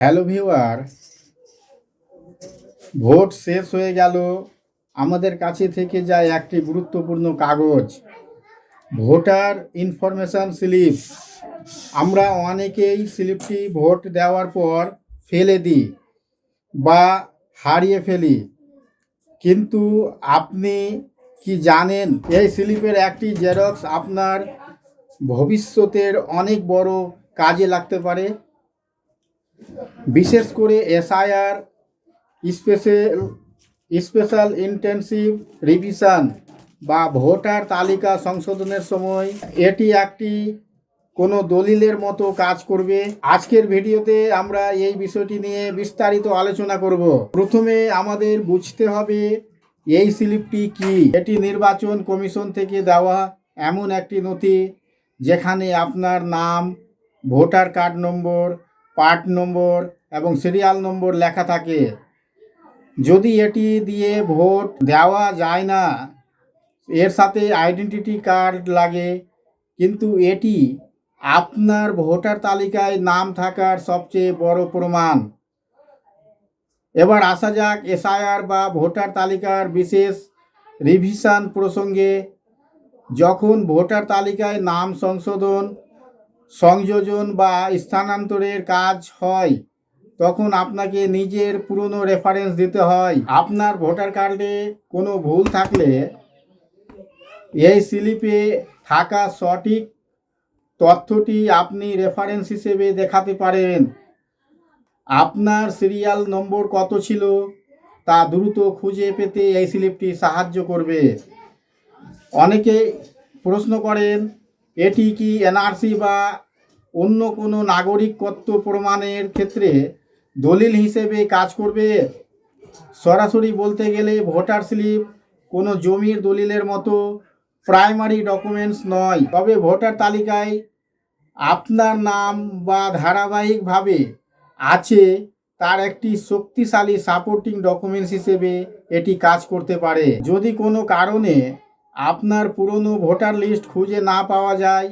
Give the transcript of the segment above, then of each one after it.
Hello viewer, vote শেষ হয়ে গেল। আমাদের কাছে থেকে যায় একটি গুরুত্বপূর্ণ কাগজ, ভোটার ইনফরমেশন স্লিপ। আমরা অনেকেই স্লিপটি ভোট দেওয়ার পর ফেলে দিই বা হারিয়ে ফেলি, কিন্তু আপনি কি জানেন এই স্লিপের একটি জেরক্স আপনার ভবিষ্যতের অনেক বড় কাজে লাগতে পারে। বিশেষ করে SIR, special special intensive revision বা ভোটার তালিকা সংশোধনের সময় এটি একটি কোনো দলিলের মতো কাজ করবে। আজকের ভিডিওতে আমরা এই বিষয়টি নিয়ে বিস্তারিত আলোচনা করব। প্রথমে আমাদের বুঝতে হবে এই স্লিপটি কি। এটি নির্বাচন কমিশন থেকে দেওয়া এমন একটি নথি যেখানে আপনার নাম, ভোটার কার্ড নম্বর, পার্ট নম্বর এবং সিরিয়াল নম্বর লেখা থাকে। যদি এটি দিয়ে ভোট দেওয়া যায় না, এর সাথে আইডেন্টিটি কার্ড লাগে, কিন্তু এটি আপনার ভোটার তালিকায় নাম থাকার সবচেয়ে বড় প্রমাণ। এবার আসা যাক এসআইআর বা ভোটার তালিকার বিশেষ রিভিশন প্রসঙ্গে। যখন ভোটার তালিকায় নাম সংশোধন, সংযোজন বা স্থানান্তরের কাজ হয়, তখন আপনাকে নিজের পুরনো রেফারেন্স দিতে হয়। আপনার ভোটার কার্ডে কোনো ভুল থাকলে এই স্লিপে থাকা সঠিক তথ্যটি আপনি রেফারেন্স হিসেবে দেখাতে পারেন। আপনার সিরিয়াল নম্বর কত ছিল তা দ্রুত খুঁজে পেতে এই স্লিপটি সাহায্য করবে। অনেকে প্রশ্ন করেন, এটি কি এনআরসি বা অন্য কোনো নাগরিকত্ব প্রমাণের ক্ষেত্রে দলিল হিসেবে কাজ করবে? সরাসরি বলতে গেলে ভোটার স্লিপ কোনো জমির দলিলের মতো প্রাইমারি ডকুমেন্টস নয়, তবে ভোটার তালিকায় আপনার নাম বা ধারাবাহিকভাবে আছে তার একটি শক্তিশালী সাপোর্টিং ডকুমেন্টস হিসেবে এটি কাজ করতে পারে। যদি কোনো কারণে আপনার পুরনো ভোটার লিস্ট খুঁজে না পাওয়া যায়,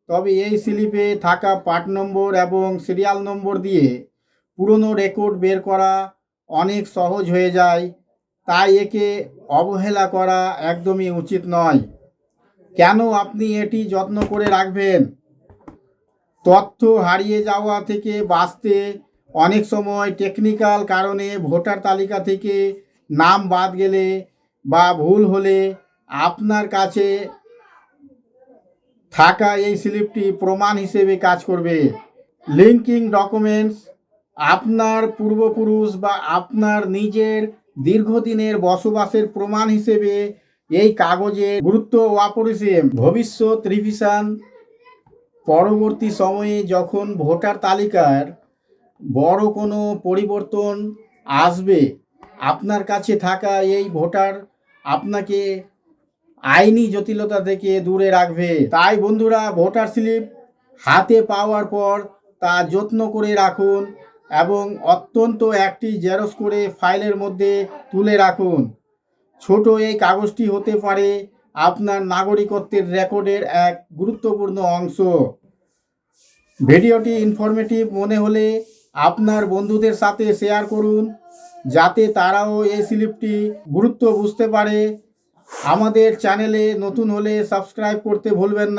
তবে এই স্লিপে থাকা পার্ট নম্বর এবং সিরিয়াল নম্বর দিয়ে পুরনো রেকর্ড বের করা অনেক সহজ হয়ে যায়। তাই একে অবহেলা করা একদমই উচিত নয়। কেন আপনি এটি যত্ন করে রাখবেন? তথ্য হারিয়ে যাওয়া থেকে বাঁচতে অনেক সময় টেকনিক্যাল কারণে ভোটার তালিকা থেকে নাম বাদ গেলে বা ভুল হলে আপনার কাছে থাকা এই স্লিপটি প্রমাণ হিসেবে কাজ করবে। লিঙ্কিং ডকুমেন্টস, আপনার পূর্বপুরুষ বা আপনার নিজের দীর্ঘদিনের বসবাসের প্রমাণ হিসেবে এই কাগজের গুরুত্ব অপরিসীম। ভবিষ্যৎ রিভিশন, পরবর্তী সময়ে যখন ভোটার তালিকার বড় কোনো পরিবর্তন আসবে, আপনার কাছে থাকা এই ভোটার আপনাকে আইনি জটিলতা থেকে দূরে রাখবে। তাই বন্ধুরা, ভোটার স্লিপ হাতে পাওয়ার পর তা যত্ন করে রাখুন এবং অত্যন্ত একটি জেরক্স করে ফাইলের মধ্যে তুলে রাখুন। ছোট এই কাগজটি হতে পারে আপনার নাগরিকত্বের রেকর্ডের এক গুরুত্বপূর্ণ অংশ। ভিডিওটি ইনফরমেটিভ মনে হলে আপনার বন্ধুদের সাথে শেয়ার করুন, যাতে তারাও এই স্লিপটি গুরুত্ব বুঝতে পারে। আমাদের চ্যানেলে নতুন হলে সাবস্ক্রাইব করতে ভুলবেন না।